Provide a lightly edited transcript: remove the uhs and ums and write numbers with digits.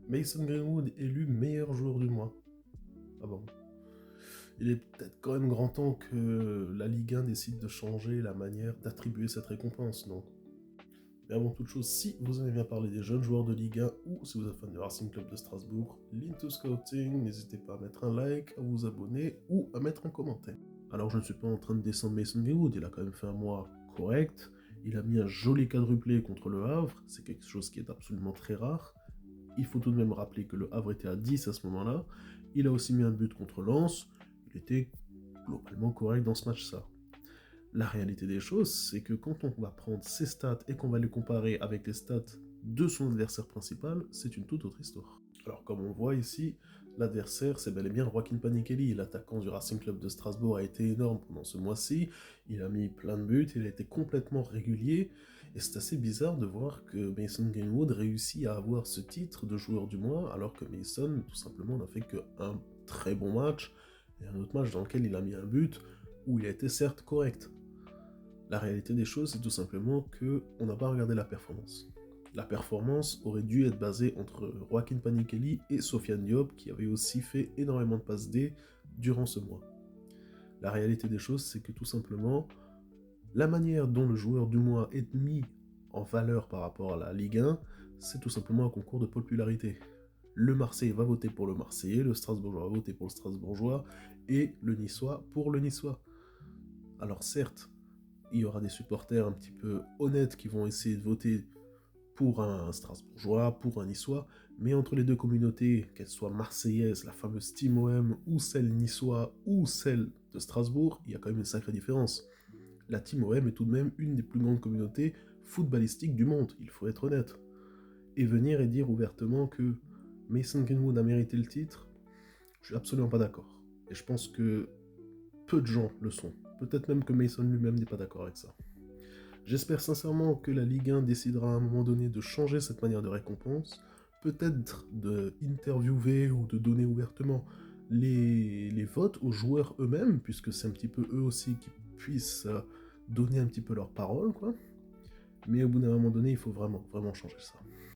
Mason Greenwood élu meilleur joueur du mois. Ah bon. Il est peut-être quand même grand temps que la Ligue 1 décide de changer la manière d'attribuer cette récompense, non? Mais avant toute chose, si vous aimez bien parler des jeunes joueurs de Ligue 1 ou si vous êtes fan du Racing Club de Strasbourg, l'Into Scouting, n'hésitez pas à mettre un like, à vous abonner ou à mettre un commentaire. Alors je ne suis pas en train de descendre Mason Greenwood, il a quand même fait un mois correct, il a mis un joli quadruplé contre le Havre, c'est quelque chose qui est absolument très rare. Il faut tout de même rappeler que le Havre était à 10 à ce moment-là, il a aussi mis un but contre Lens, il était globalement correct dans ce match-là. La réalité des choses, c'est que quand on va prendre ses stats et qu'on va les comparer avec les stats de son adversaire principal, c'est une toute autre histoire. Alors comme on voit ici, l'adversaire c'est bel et bien Joaquin Panikelli, l'attaquant du Racing Club de Strasbourg a été énorme pendant ce mois-ci, il a mis plein de buts, il a été complètement régulier, et c'est assez bizarre de voir que Mason Greenwood réussit à avoir ce titre de joueur du mois, alors que Mason tout simplement n'a fait qu'un très bon match, et un autre match dans lequel il a mis un but, où il a été certes correct. La réalité des choses, c'est tout simplement que on n'a pas regardé la performance. La performance aurait dû être basée entre Joaquin Panikelli et Sofiane Diop, qui avait aussi fait énormément de passes D durant ce mois. La réalité des choses, c'est que tout simplement, la manière dont le joueur du mois est mis en valeur par rapport à la Ligue 1, c'est tout simplement un concours de popularité. Le Marseillais va voter pour le Marseillais, le Strasbourgeois va voter pour le Strasbourgeois, et le Niçois pour le Niçois. Alors certes, il y aura des supporters un petit peu honnêtes qui vont essayer de voter pour un Strasbourgeois, pour un Niçois, mais entre les deux communautés, qu'elles soient marseillaises, la fameuse Team OM, ou celle niçois, ou celle de Strasbourg, il y a quand même une sacrée différence. La Team OM est tout de même une des plus grandes communautés footballistiques du monde, il faut être honnête. Et venir et dire ouvertement que Mason Greenwood a mérité le titre, je suis absolument pas d'accord. Et je pense que peu de gens le sont. Peut-être même que Mason lui-même n'est pas d'accord avec ça. J'espère sincèrement que la Ligue 1 décidera à un moment donné de changer cette manière de récompense, peut-être de interviewer ou de donner ouvertement les votes aux joueurs eux-mêmes, puisque c'est un petit peu eux aussi qui puissent donner un petit peu leur parole, quoi. Mais au bout d'un moment donné, il faut vraiment, vraiment changer ça.